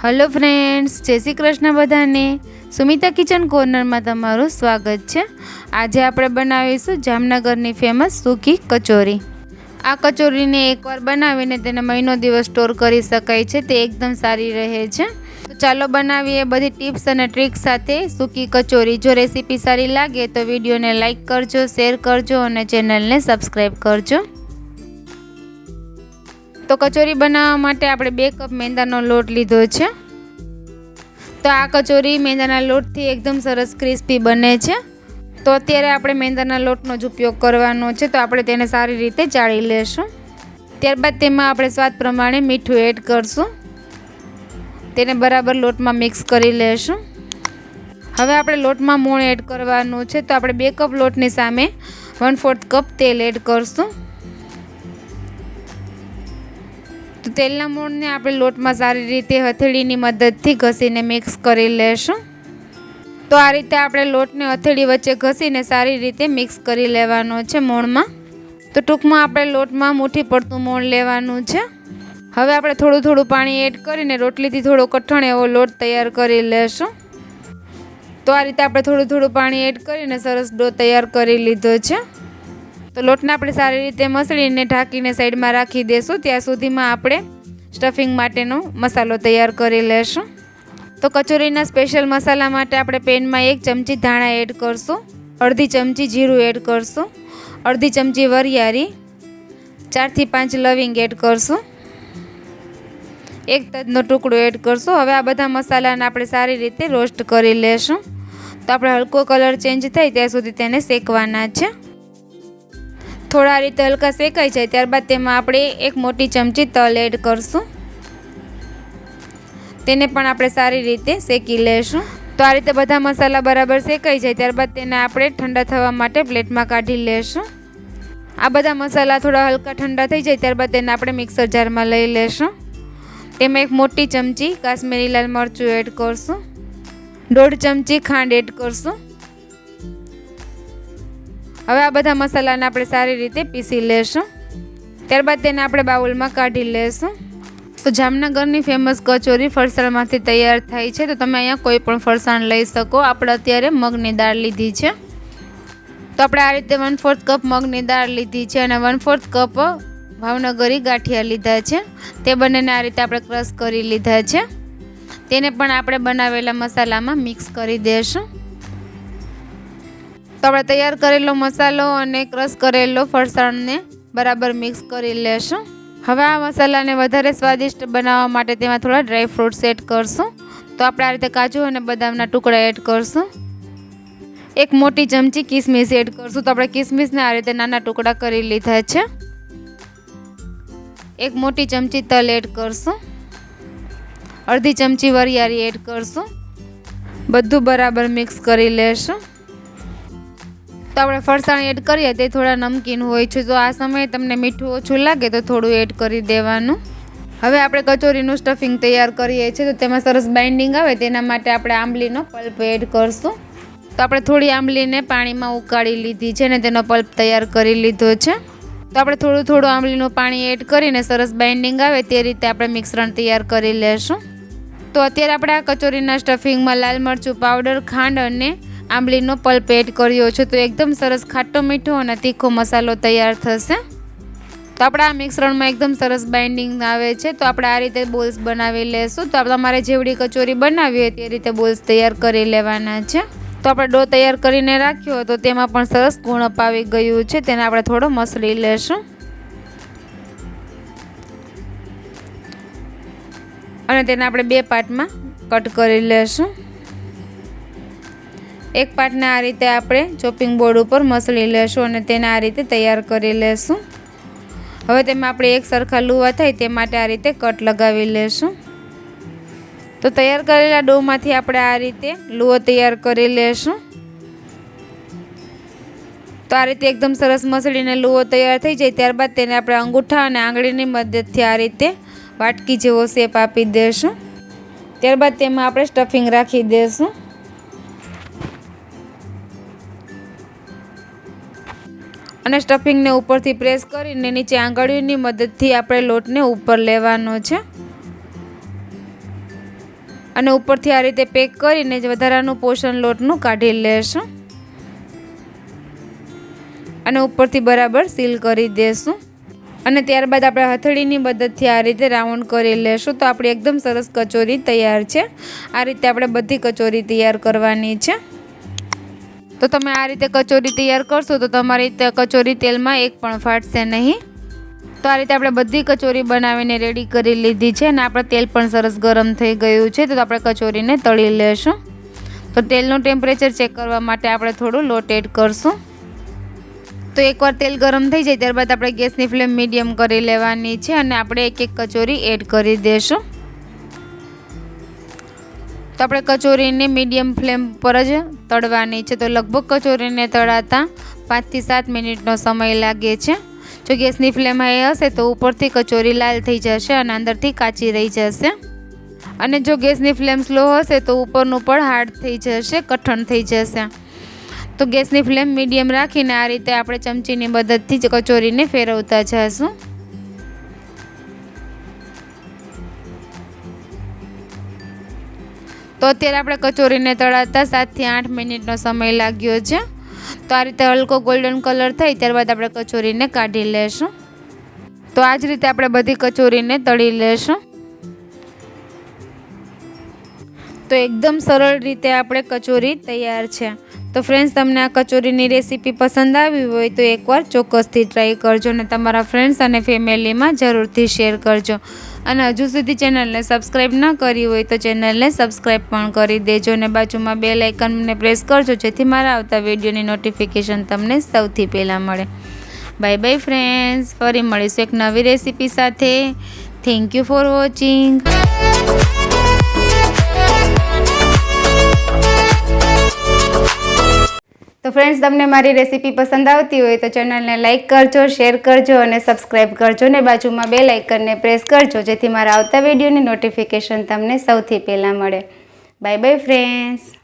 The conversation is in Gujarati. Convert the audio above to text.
हेलो फ्रेंड्स, जय श्री कृष्ण बधाने। सुमिता किचन कोर्नर में तमारुं स्वागत है। आज આપણે બનાવીશું જામનગરની ફેમસ સૂકી કચોરી। આ કચોરીને એકવાર બનાવીને તેને મહિનો દિવસ સ્ટોર કરી શકાય છે, તે એકદમ સારી રહે છે। તો ચાલો બનાવીએ બધી ટિપ્સ અને ટ્રિક્સ સાથે સૂકી કચોરી। જો રેસીપી સારી લાગે તો વિડીયોને લાઈક કરજો, શેર કરજો અને ચેનલને સબસ્ક્રાઈબ કરજો। तो कचोरी बनावा माटे आपणे 2 कप मैदानो लोट लीधो छे। तो आ कचोरी मैदाना लोटथी एकदम सरस क्रिस्पी बने छे। तो अत्यारे आपणे मैदाना लोटनो ज उपयोग करवानो छे। तो आपणे तेने सारी रीते चाળી लेशुं। त्यारबाद तेमां आपणे स्वाद प्रमाणे मीठुं एड करशुं। तेने बराबर लोटमां मिक्स करी लेशुं। हवे आपणे लोटमां मोण एड करवानुं छे। तो आपणे 2 कप लोटनी सामे 1/4 कप तेल एड करशुं। तो तेलना मूळने આપણે લોટમાં સારી રીતે હથેળીની મદદથી ઘસીને મિક્સ કરી લેશું। તો આ રીતે આપણે લોટને હથેળી વચ્ચે ઘસીને સારી રીતે મિક્સ કરી લેવાનો છે મૂળમાં। તો ટૂંકમાં આપણે લોટમાં મુઠ્ઠી પડતું મૂળ લેવાનું છે। હવે આપણે થોડું થોડું પાણી એડ કરીને રોટલીથી થોડો કઠણ એવો લોટ તૈયાર કરી લેશું। તો આ રીતે આપણે થોડું થોડું પાણી એડ કરીને સરસ ડો તૈયાર કરી લીધો છે। तो लोटने આપણે સારી રીતે મસળીને ઢાંકીને સાઈડમાં રાખી દેશું। ત્યાં સુધીમાં આપણે સ્ટફિંગ માટેનો મસાલો તૈયાર કરી લેશું। તો કચોરીના સ્પેશિયલ મસાલા માટે આપણે પેનમાં 1 ચમચી ધાણા એડ કરશું, અડધી ચમચી જીરું એડ કરશું, અડધી ચમચી વરિયાળી, 4 થી 5 લવિંગ એડ કરશું, 1 તજનો ટુકડો એડ કરશું। હવે આ બધા મસાલાને આપણે સારી રીતે રોસ્ટ કરી લેશું। તો આપણે હલકો કલર ચેન્જ થાય ત્યાં સુધી તેને શેકવાના છે। थोड़ा रीते हल्का शेकाई जाए त्यारबाद तेमां आपणे 1 मोटी चमची तल एड करशुं। तेने पण आपणे सारी रीते शेकी लेशुं। तो आ रीते बधा मसाला बराबर शेकाई जाए त्यारबाद तेने आपणे ठंडा थवा माटे प्लेटमां काढी लेशुं। आ बधा मसाला थोड़ा हल्का ठंडा थई जाए त्यारबाद तेने आपणे मिक्सर जारमां लई लेशुं। तेमां 1 मोटी चमची काश्मीरी लाल मरचुं एड करशुं, 1.5 चमची खांड एड करशुं। હવે આ બધા મસાલાને આપણે સારી રીતે પીસી લેશું। ત્યારબાદ તેને આપણે બાઉલમાં કાઢી લેશું। તો જામનગરની ફેમસ કચોરી ફરસાણમાંથી તૈયાર થાય છે। તો તમે અહીંયા કોઈ પણ ફરસાણ લઈ શકો। આપણે અત્યારે મગની દાળ લીધી છે। તો આપણે આ રીતે 1/4 કપ મગની દાળ લીધી છે અને 1/4 કપ ભાવનગરી ગાંઠિયા લીધા છે। તે બંનેને આ રીતે આપણે ક્રશ કરી લીધા છે। તેને પણ આપણે બનાવેલા મસાલામાં મિક્સ કરી દેશું। तो આપણે તૈયાર કરેલો મસાલો અને ક્રશ કરેલો ફરસાણને બરાબર મિક્સ કરી લેશું। હવે આ મસાલાને વધારે સ્વાદિષ્ટ બનાવવા માટે તેમાં થોડા ડ્રાય ફ્રૂટ્સ એડ કરશું। તો આપણે આ રીતે કાજુ અને બદામના ટુકડા એડ કરશું। 1 મોટી ચમચી કિસમિસ એડ કરશું। તો આપણે કિસમિસને આ રીતે નાના ટુકડા કરી લીધા છે। 1 મોટી ચમચી તલ એડ કરશું, અડધી ચમચી વરિયાળી એડ કરશું। બધું બરાબર મિક્સ કરી લેશું। तो આપણે ફરસાણ એડ કરીએ તે થોડા નમકીન હોય છે। તો આ સમયે તમને મીઠું ઓછું લાગે તો થોડું એડ કરી દેવાનું। હવે આપણે કચોરીનું સ્ટફિંગ તૈયાર કરીએ છીએ। તો તેમાં સરસ બાઇન્ડિંગ આવે તેના માટે આપણે આંબલીનો પલ્પ એડ કરશું। તો આપણે થોડી આંબલીને પાણીમાં ઉકાળી લીધી છે અને તેનો પલ્પ તૈયાર કરી લીધો છે। તો આપણે થોડું થોડું આંબલીનું પાણી એડ કરીને સરસ બાઇન્ડિંગ આવે તે રીતે આપણે મિશ્રણ તૈયાર કરી લેશું। તો અત્યારે આપણે આ કચોરીના સ્ટફિંગમાં લાલ મરચું પાવડર, ખાંડ અને આંબલીનો પલ્પ એડ કર્યો છે। તો એકદમ સરસ ખાટો મીઠો અને તીખો મસાલો તૈયાર થશે। તો આપણે આ મિશ્રણમાં એકદમ સરસ બાઇન્ડિંગ આવે છે। તો આપણે આ રીતે બોલ્સ બનાવી લેશું। તો તમારે જેવડી કચોરી બનાવી હોય તે રીતે બોલ્સ તૈયાર કરી લેવાના છે। તો આપણે ડો તૈયાર કરીને રાખ્યો તો તેમાં પણ સરસ કૂણપ આવી ગયું છે। તેને આપણે થોડો મસળી લેશું અને તેને આપણે 2 પાર્ટમાં કટ કરી લેશું। એક પાર્ટને આ રીતે આપણે ચોપિંગ બોર્ડ ઉપર મસળી લેશું અને તેને આ રીતે તૈયાર કરી લેશું। હવે તેમાં આપણે એક સરખા લુવા થાય તે માટે આ રીતે કટ લગાવી લેશું। તો તૈયાર કરેલા ડોમાંથી આપણે આ રીતે લુવો તૈયાર કરી લેશું। તો આ રીતે એકદમ સરસ મસળીને લુવો તૈયાર થઈ જાય ત્યારબાદ તેને આપણે અંગૂઠા અને આંગળીની મદદથી આ રીતે વાટકી જેવો શેપ આપી દેશું। ત્યારબાદ તેમાં આપણે સ્ટફિંગ રાખી દેશું અને સ્ટફિંગને ઉપરથી પ્રેસ કરીને નીચે આંગળીઓની મદદથી આપણે લોટને ઉપર લેવાનો છે। અને ઉપરથી આ રીતે પેક કરીને જ વધારાનું પોષણ લોટનું કાઢી લેશું અને ઉપરથી બરાબર સીલ કરી દેશું અને ત્યારબાદ આપણે હથેળીની મદદથી આ રીતે રાઉન્ડ કરી લેશું તો આપણી એકદમ સરસ કચોરી તૈયાર છે। આ રીતે આપણે બધી કચોરી તૈયાર કરવાની છે। તો તમે આ રીતે કચોરી તૈયાર કરશો તો તમારી કચોરી તેલમાં એક પણ ફાટશે નહીં। તો આ રીતે આપણે બધી કચોરી બનાવીને રેડી કરી લીધી છે અને આપણે તેલ પણ સરસ ગરમ થઈ ગયું છે તો આપણે કચોરીને તળી લેશું। તો તેલનું ટેમ્પરેચર ચેક કરવા માટે આપણે થોડું લોટ એડ કરશું। તો એકવાર તેલ ગરમ થઈ જાય ત્યારબાદ આપણે ગેસની ફ્લેમ મીડિયમ કરી લેવાની છે અને આપણે એક એક કચોરી એડ કરી દઈશું। તો આપણે કચોરીને મીડિયમ ફ્લેમ પર જ તળવાની છે। તો લગભગ કચોરીને તળાતા 5 થી 7 મિનિટનો સમય લાગે છે। જો ગેસની ફ્લેમ હાઈ હશે તો ઉપરથી કચોરી લાલ થઈ જશે અને અંદરથી કાચી રહી જશે અને જો ગેસની ફ્લેમ સ્લો હશે તો ઉપરનું પણ હાર્ડ થઈ જશે, કઠણ થઈ જશે। તો ગેસની ફ્લેમ મીડિયમ રાખીને આ રીતે આપણે ચમચીની મદદથી જ કચોરીને ફેરવતા જઈશું। તો અત્યારે આપણે કચોરીને તળાતા 7 થી 8 મિનિટનો સમય લાગ્યો છે। તો આ રીતે હલકો ગોલ્ડન કલર થાય ત્યારબાદ આપણે કચોરીને કાઢી લેશું। તો આ જ રીતે આપણે બધી કચોરીને તળી લેશું। તો એકદમ સરળ રીતે આપણે કચોરી તૈયાર છે। તો ફ્રેન્ડ્સ તમને આ કચોરીની રેસીપી પસંદ આવી હોય તો એકવાર ચોક્કસથી ટ્રાય કરજો અને તમારા ફ્રેન્ડ્સ અને ફેમિલીમાં જરૂરથી શેર કરજો અને હજુ સુધી ચેનલને સબસ્ક્રાઈબ ન કરી હોય તો ચેનલને સબસ્ક્રાઈબ પણ કરી દેજો અને બાજુમાં બેલ આઇકનને પ્રેસ કરજો જેથી મારા આવતા વિડીયોની નોટિફિકેશન તમને સૌથી પહેલાં મળે। બાય બાય ફ્રેન્ડ્સ, ફરી મળીશું એક નવી રેસીપી સાથે। Thank you for watching. તો ફ્રેન્ડ્સ તમને મારી રેસીપી પસંદ આવતી હોય તો ચેનલને લાઇક કરજો, શેર કરજો અને સબસ્ક્રાઈબ કરજો ને બાજુમાં બેલ આઇકનને પ્રેસ કરજો જેથી મારા આવતા વિડીયોની નોટિફિકેશન તમને સૌથી પહેલાં મળે। Bye bye friends.